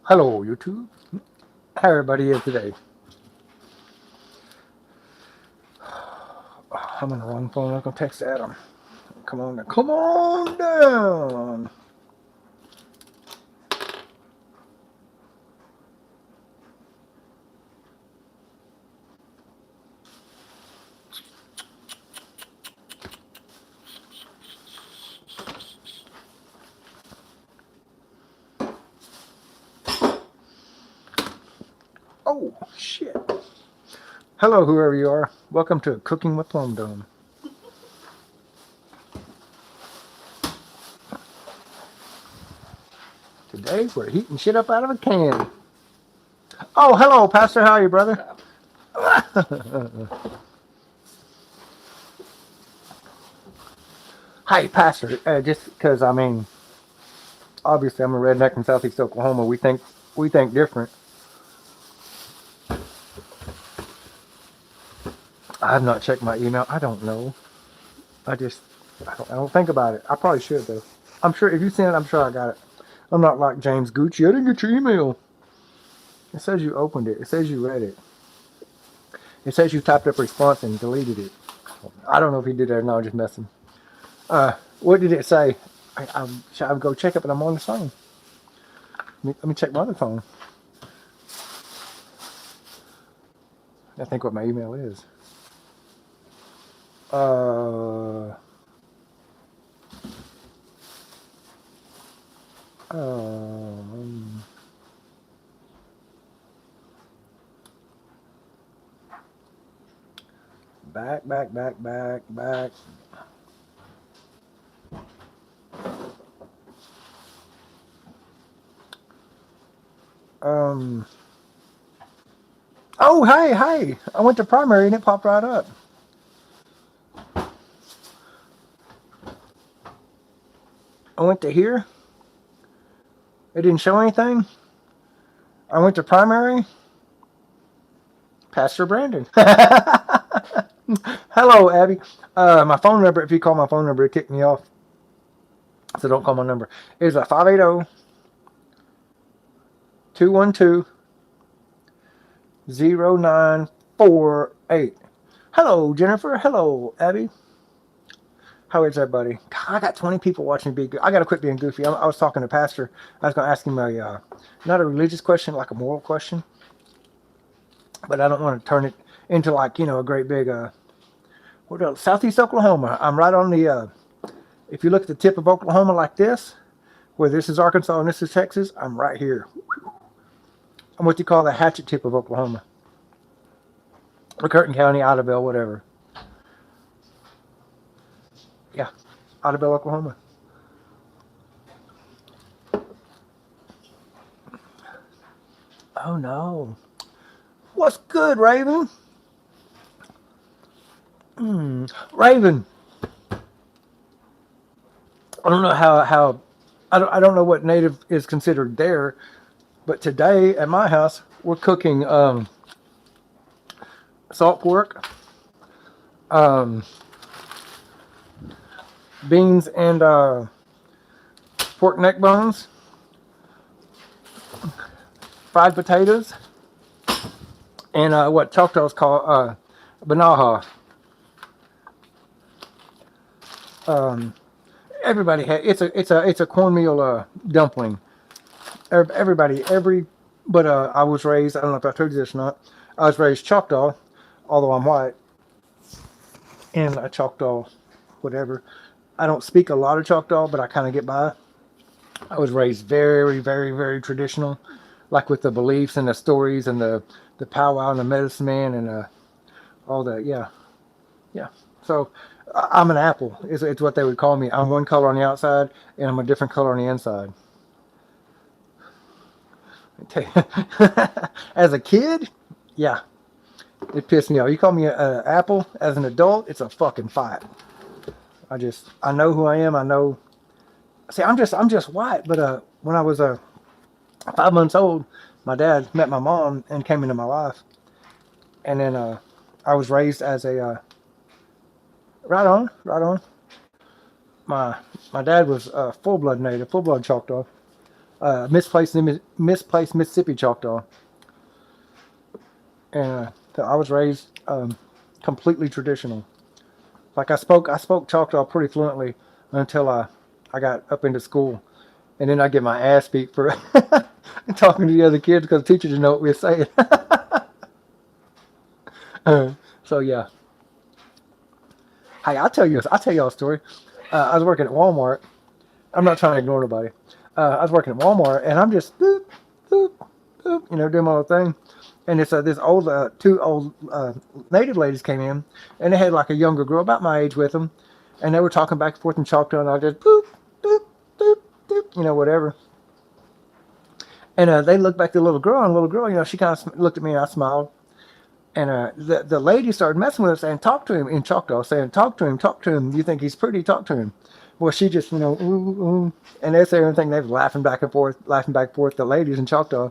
Hello, YouTube. How everybody is today? I'm on the wrong phone. I'm gonna text Adam. Come on, now. Come on down. Oh shit. Hello, whoever you are. Welcome to Cooking with PlumbDumb. Today we're heating shit up out of a can. Oh, hello, Pastor. How are you, brother? Hi, Pastor. Just because obviously I'm a redneck in Southeast Oklahoma. We think different. I have not checked my email. I don't know. I just I don't think about it. I probably should though. I'm sure if you sent it, I'm sure I got it. I'm not like James Gucci. I didn't get your email. It says you opened it. It says you read it. It says you typed up a response and deleted it. I don't know if he did that or not. I'm just messing. What did it say? Should I go check it? But I'm on the phone. Let me check my other phone. I think what my email is. Uh, um, back. Um. Oh, hey! I went to primary and it popped right up. I went to here. It didn't show anything. I went to primary. Pastor Brandon. Hello, Abby. My phone number, if you call my phone number, it kicked me off. So don't call my number. It's a 580-212-0948. Hello, Jennifer. Hello, Abby. How is everybody? God, I got 20 people watching me be good. I got to quit being goofy. I was talking to Pastor. I was going to ask him not a religious question, like a moral question. But I don't want to turn it into like, a great big, what else? Southeast Oklahoma. I'm right on the, if you look at the tip of Oklahoma like this, where this is Arkansas and this is Texas, I'm right here. I'm what you call the hatchet tip of Oklahoma. Or Curtin County, Idabel, whatever. Yeah, Idabel, Oklahoma. Oh no. What's good, Raven? Raven. I don't know how I don't know what native is considered there, but today at my house we're cooking salt pork, um, beans and pork neck bones, fried potatoes, and what Choctaws call banaha. Um, everybody it's a cornmeal dumpling. Everybody but I was raised. I don't know if I told you this or not. I was raised Choctaw, although I'm white, and a Choctaw, whatever. I don't speak a lot of Choctaw, but I kind of get by. I was raised very, very, very traditional, like with the beliefs and the stories and the powwow and the medicine man and all that. Yeah, yeah. So I'm an apple. It's what they would call me. I'm one color on the outside, and I'm a different color on the inside. As a kid, yeah, it pissed me off. You call me an apple as an adult, it's a fucking fight. I know who I am. I know. See, I'm just white. But when I was 5 months old, my dad met my mom and came into my life, and then I was raised as a right on, right on. My my dad was full blood native, full blood Choctaw. misplaced Mississippi Choctaw, and so I was raised completely traditional. Like I spoke Choctaw pretty fluently until I got up into school, and then I get my ass beat for talking to the other kids because the teacher didn't know what we were saying. So yeah, hey, I'll tell you a story. I was working at Walmart. I'm not trying to ignore nobody. I was working at Walmart, and I'm just boop, boop, boop, doing my little thing. And this old two old native ladies came in, and they had like a younger girl about my age with them, and they were talking back and forth in Choctaw, and I just boop, boop, boop, boop, whatever. And they looked back at the little girl, and the little girl, she kind of looked at me, and I smiled. And the lady started messing with us and talk to him in Choctaw, saying, talk to him, talk to him. You think he's pretty, talk to him. Well, she just, ooh, ooh. And they say everything. They were laughing back and forth, the ladies in Choctaw,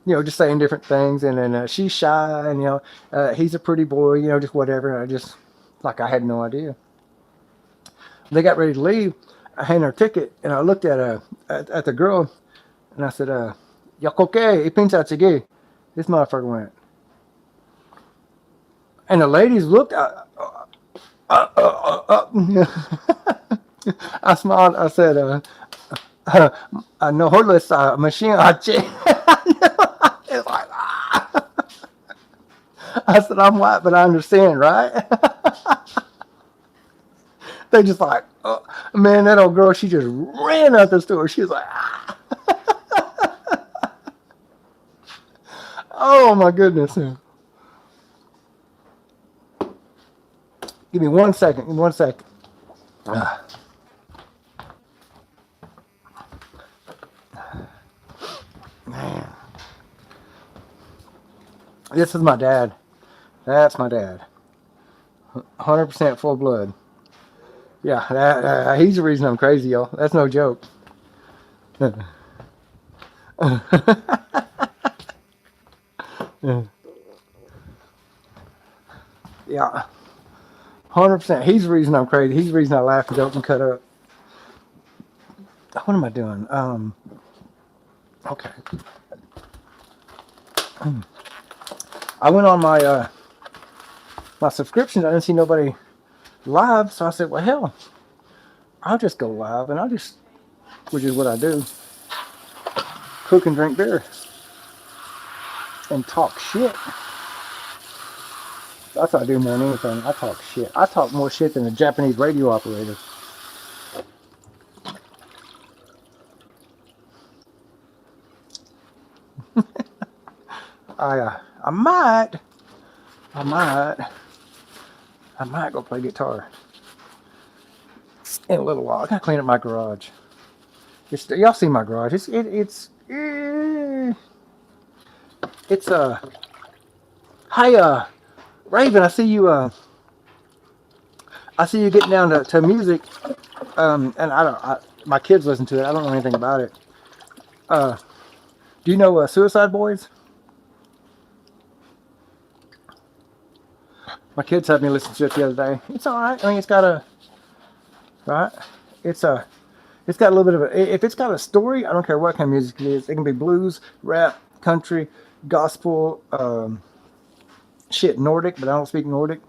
just saying different things. And then she's shy, and, he's a pretty boy, just whatever. And I just, like, I had no idea. They got ready to leave. I handed her a ticket, and I looked at the girl, and I said, Yakoke, ipinsa chige. This motherfucker went. And the ladies looked. I smiled. I said, "No homeless machine." It's like, ah. I said, "I'm white, but I understand, right?" They just like, oh, man, that old girl. She just ran out the store. She was like, ah. Oh my goodness. Give me 1 second. Give me 1 second. Man. This is my dad. That's my dad. 100% full blood. Yeah, he's the reason I'm crazy, y'all. That's no joke. Yeah, 100%. He's the reason I'm crazy. He's the reason I laugh and joke and cut up. What am I doing? Okay. I went on my subscriptions. I didn't see nobody live, so I said, well, hell, I'll just go live, and which is what I do, cook and drink beer and talk shit. That's what I do more than anything. I talk shit. I talk more shit than a Japanese radio operator. I might go play guitar in a little while. I gotta clean up my garage. Y'all see my garage? It's hi Raven. I see you getting down to music. And my kids listen to it. I don't know anything about it. Do you know Suicide Boys? My kids had me listen to it the other day. It's all right. I mean, it's got a right. It's got a little bit of a. If it's got a story, I don't care what kind of music it is. It can be blues, rap, country, gospel, Nordic, but I don't speak Nordic.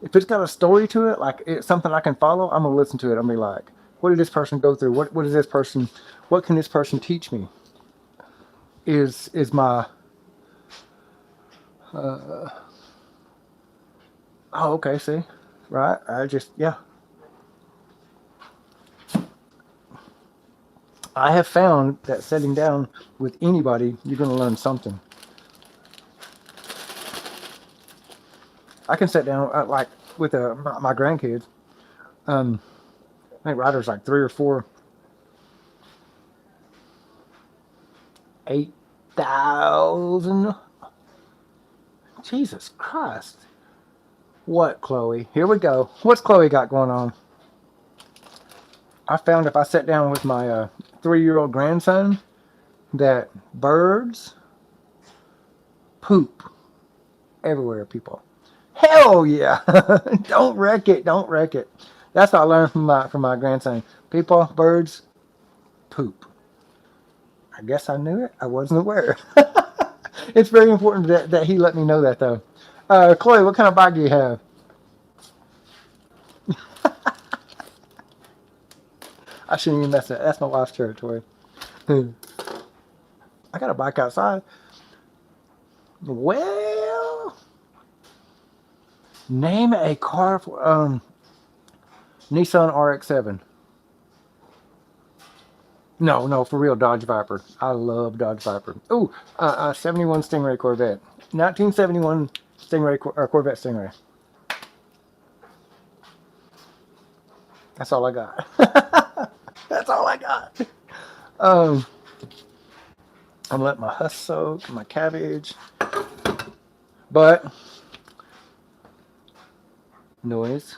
If it's got a story to it, like it's something I can follow, I'm gonna listen to it. I'm gonna be like, what did this person go through? What is this person? What can this person teach me? Is my oh, okay, see, right? I have found that sitting down with anybody, you're going to learn something. I can sit down like with my grandkids. I think Ryder's like 3 or 4. 8,000. Jesus Christ. What, Chloe? Here we go. What's Chloe got going on? I found if I sat down with my 3-year-old grandson that birds poop everywhere, people. Hell yeah. Don't wreck it. Don't wreck it. That's what I learned from my grandson. People, birds poop. I guess I knew it. I wasn't aware. It's very important that he let me know that, though. Chloe, what kind of bike do you have? I shouldn't even mess that. That's my wife's territory. I got a bike outside. Well, name a car for Nissan RX-7. No, no, for real, Dodge Viper. I love Dodge Viper. Ooh, 71 Stingray Corvette. 1971 Stingray Corvette Stingray. That's all I got. That's all I got. Um, I'm letting my husk soak, my cabbage. But, noise.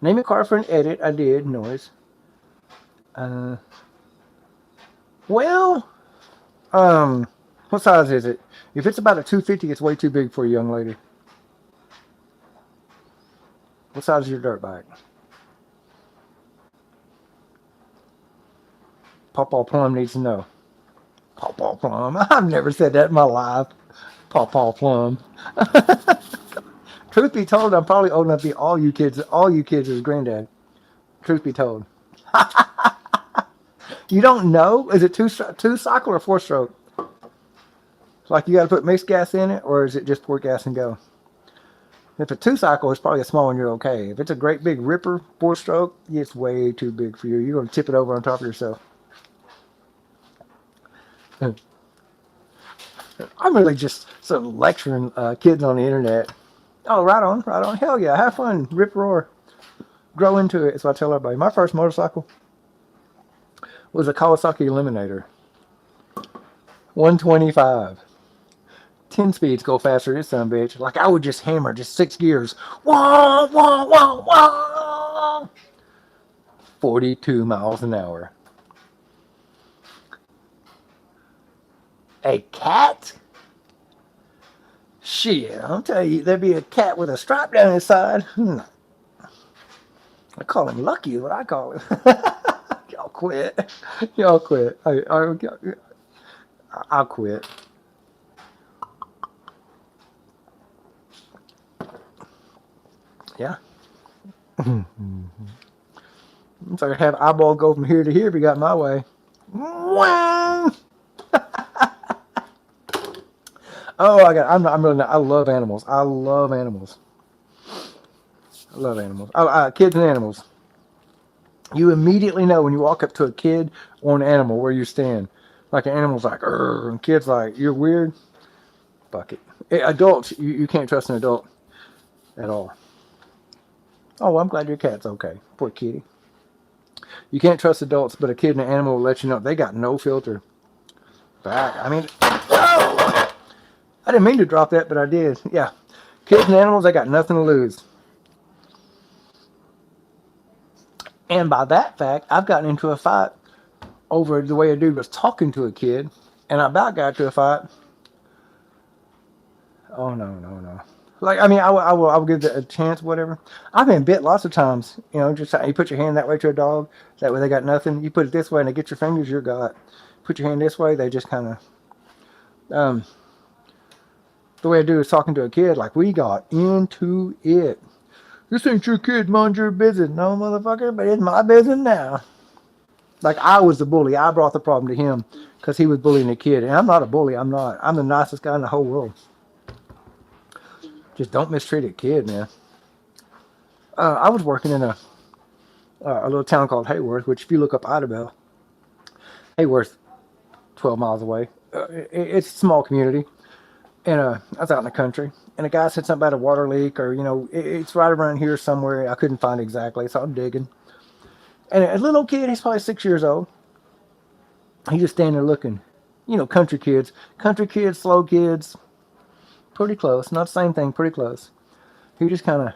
Name a car for an edit. I did, noise. Uh, well, what size is it? If it's about a 250, it's way too big for a young lady. What size is your dirt bike? Pawpaw Plum needs to know. Pawpaw Plum. I've never said that in my life. Pawpaw Plum. Truth be told, I'm probably old enough to be all you kids as granddad. Truth be told. You don't know? Is it two cycle or four stroke? Like you got to put mixed gas in it, or is it just pour gas and go? If it's two cycle, it's probably a small one. You're okay. If it's a great big ripper four stroke, it's way too big for you. You're gonna tip it over on top of yourself. I'm really just sort of lecturing kids on the internet. Oh, right on, right on. Hell yeah, have fun, rip roar, grow into it. That's what I tell everybody. My first motorcycle was a Kawasaki Eliminator, 125. 10 speeds go faster than this son of a bitch. Like I would just hammer, just 6 gears. Wah, wah, wah, wah. 42 miles an hour. A cat? Shit, I'll tell you, there'd be a cat with a stripe down his side. I call him Lucky, is what I call him. Y'all quit. Y'all quit. I'll quit. Yeah. So I have eyeball go from here to here if you got my way. Oh, I'm really not. I love animals. I love animals. I love animals. Kids and animals. You immediately know when you walk up to a kid or an animal where you stand. Like an animal's like, and kids like, you're weird. Fuck it. Adults, you can't trust an adult at all. Oh, well, I'm glad your cat's okay. Poor kitty. You can't trust adults, but a kid and an animal will let you know they got no filter. Back. I mean, oh! I didn't mean to drop that, but I did. Yeah. Kids and animals, they got nothing to lose. And by that fact, I've gotten into a fight over the way a dude was talking to a kid, and I about got into a fight. Oh, no. Like, I mean, I will give it a chance, whatever. I've been bit lots of times. You know, just you put your hand that way to a dog, that way they got nothing. You put it this way and they get your fingers, you're got. Put your hand this way, they just kind of, the way a dude was talking to a kid, like we got into it. This ain't your kid, mind your business. No, motherfucker, but it's my business now. Like I was the bully. I brought the problem to him because he was bullying the kid. And I'm not a bully. I'm not. I'm the nicest guy in the whole world. Just don't mistreat a kid, man. I was working in a little town called Hayworth, which if you look up Idabel, Hayworth, 12 miles away. It's a small community. And I was out in the country. And a guy said something about a water leak or, you know, it's right around here somewhere. I couldn't find exactly, so I'm digging. And a little kid, he's probably 6 years old. He's just standing there looking. You know, country kids, slow kids, pretty close. Not the same thing, pretty close. He just kind of,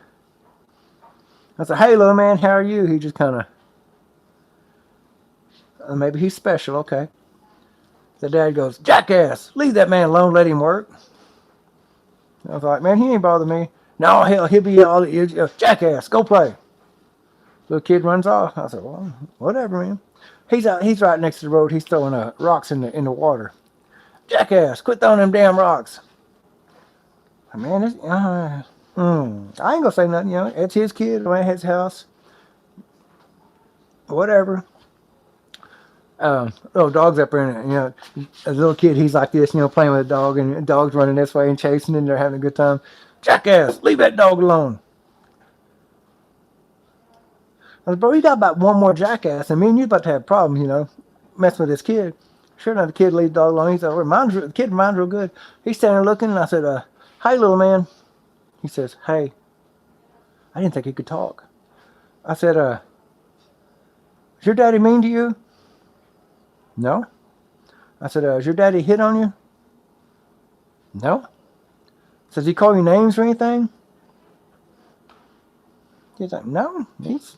I said, hey, little man, how are you? He just kind of, maybe he's special, okay. The dad goes, jackass, leave that man alone, let him work. I was like, man, he ain't bothering me. No, hell, he'll be all, jackass, go play. Little kid runs off. I said, well, whatever, man. He's right next to the road. He's throwing rocks in the water. Jackass, quit throwing them damn rocks. Man, I ain't gonna say nothing. It's his kid at his house. Whatever. Little dog's up there, and a little kid. He's like this, playing with a dog, and the dog's running this way and chasing, and they're having a good time. Jackass, leave that dog alone. I said, bro, you got about one more jackass, and me and you about to have problems, messing with this kid. Sure enough, the kid leaves the dog alone. He said, the kid reminds real good. He's standing there looking, and I said, hi, little man. He says, hey. I didn't think he could talk. I said, is your daddy mean to you? No. I said, is your daddy hit on you? No. Does he call you names or anything? He's like, no. He's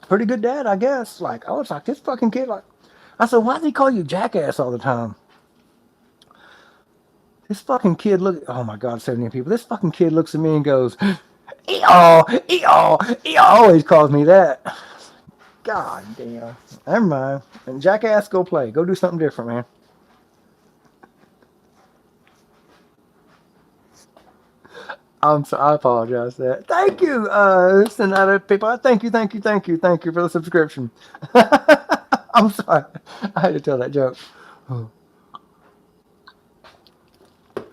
a pretty good dad, I guess. Like, I was like, this fucking kid, like, I said, why does he call you jackass all the time? This fucking kid oh my God, 70 people. This fucking kid looks at me and goes, E-aw, E-aw, E-aw. Always calls me that. God damn. Never mind. And jackass, go play. Go do something different, man. I apologize for that. Thank you, Sonata people. Thank you for the subscription. I'm sorry. I had to tell that joke. I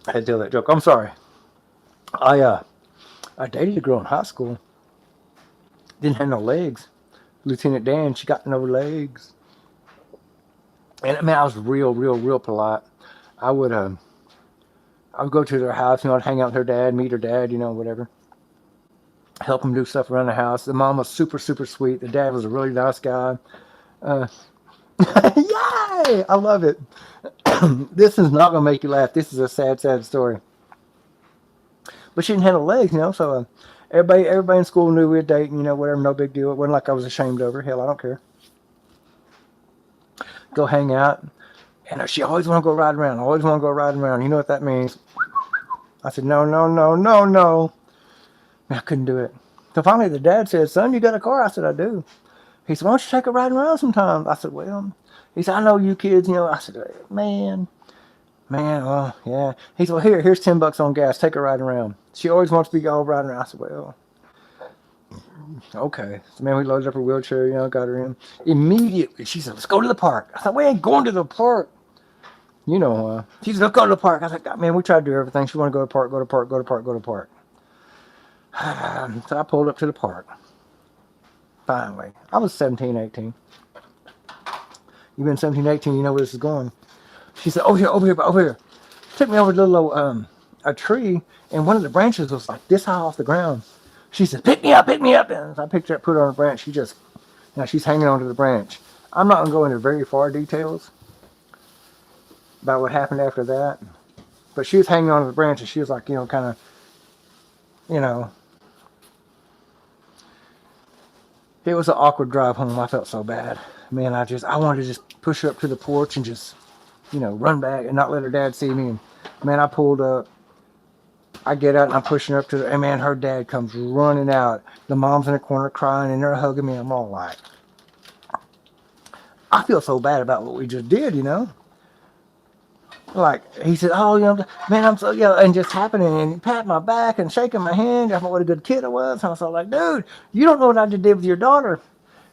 had to tell that joke. I'm sorry. I dated a girl in high school. Didn't have no legs. Lieutenant Dan, she got no legs. And I mean, I was real polite. I would go to their house, I'd hang out with her dad, meet her dad, whatever. Help him do stuff around the house. The mom was super sweet. The dad was a really nice guy. Yay! I love it. This is not gonna make you laugh. This is a sad story. But she didn't have no legs, so everybody in school knew we were dating, whatever, no big deal. It wasn't like I was ashamed of her. Hell, I don't care. Go hang out. And she always want to go riding around. Always want to go riding around. You know what that means? I said, no. I couldn't do it. So finally the dad said, son, you got a car? I said, I do. He said, why don't you take her riding around sometime? I said, well, he said, I know you kids, I said, man, well, yeah. He said, well, here's $10 on gas. Take her riding around. She always wants to be all riding around. I said, well, okay. So, man, we loaded up her wheelchair, got her in. Immediately, she said, let's go to the park. I said, we ain't going to the park. She said, let's go to the park. I was like, man, we tried to do everything. She wanted to go to the park, go to the park, go to the park, go to the park. So I pulled up to the park. Finally. I was 17, 18. You've been 17, 18, you know where this is going. She said, over here. Took me over to a little, a tree, and one of the branches was like this high off the ground. She said, pick me up. And so I picked her up, put her on a branch. She's hanging onto the branch. I'm not going to go into very far details about what happened after that. But she was hanging onto the branch, and she was like, kind of, it was an awkward drive home. I felt so bad. Man, I wanted to just push her up to the porch and just, run back and not let her dad see me. And man, I pulled up. I get out and I'm pushing her up to the, and man, her dad comes running out. The mom's in the corner crying and they're hugging me. I'm all like, I feel so bad about what we just did, Like, he said, oh, man, I'm so, and just happening, and he pat my back and shaking my hand. I thought what a good kid I was. And I was like, dude, you don't know what I just did with your daughter.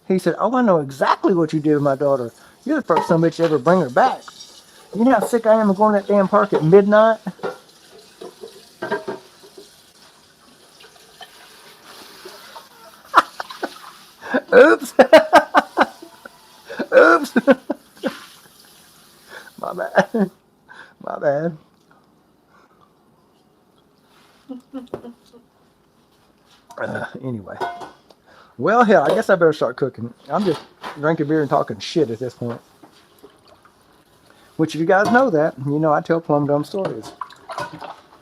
He said, oh, I know exactly what you did with my daughter. You're the first son of a bitch to ever bring her back. You know how sick I am of going to that damn park at midnight? Oops. Oops. My bad. My bad. Anyway. Well, hell, I guess I better start cooking. I'm just drinking beer and talking shit at this point. Which, if you guys know that, I tell plum dumb stories.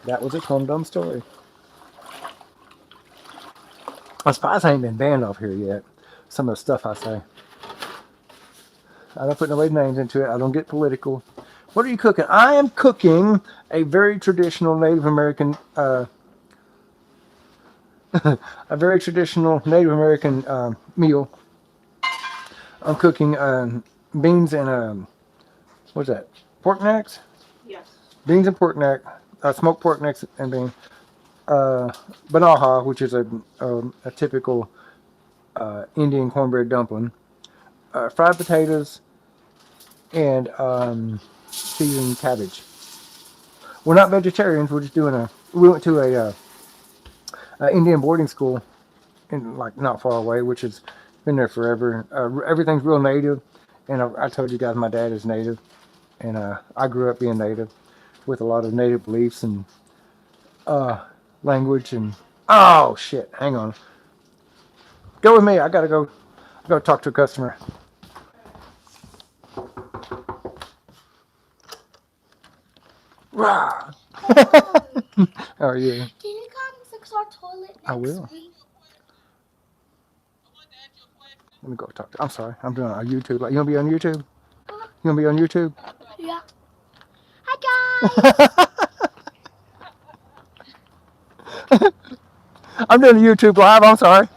That was a plum dumb story. I'm surprised I ain't been banned off here yet. Some of the stuff I say. I don't put nobody's names into it. I don't get political. What are you cooking? I am cooking a very traditional Native American, a very traditional Native American meal. I'm cooking beans and what's that? Pork necks. Yes. Beans and pork neck. Smoked pork necks and beans. Uh, banaha, which is a typical Indian cornbread dumpling. Fried potatoes and cheese and cabbage. We're not vegetarians. We're just doing a. We went to a Indian boarding school in like not far away, which has been there forever. Everything's real native, and I told you guys my dad is native, and I grew up being native with a lot of native beliefs and uh, language and oh shit, hang on, go with me. I gotta go. Go talk to a customer. Rah. How are you? Can you come fix our toilet I next will. week? Let me go talk to. I'm sorry. I'm doing a YouTube. Like, you gonna be on YouTube? Uh, You gonna be on YouTube? yeah. Hi guys. I'm doing a YouTube live. I'm sorry.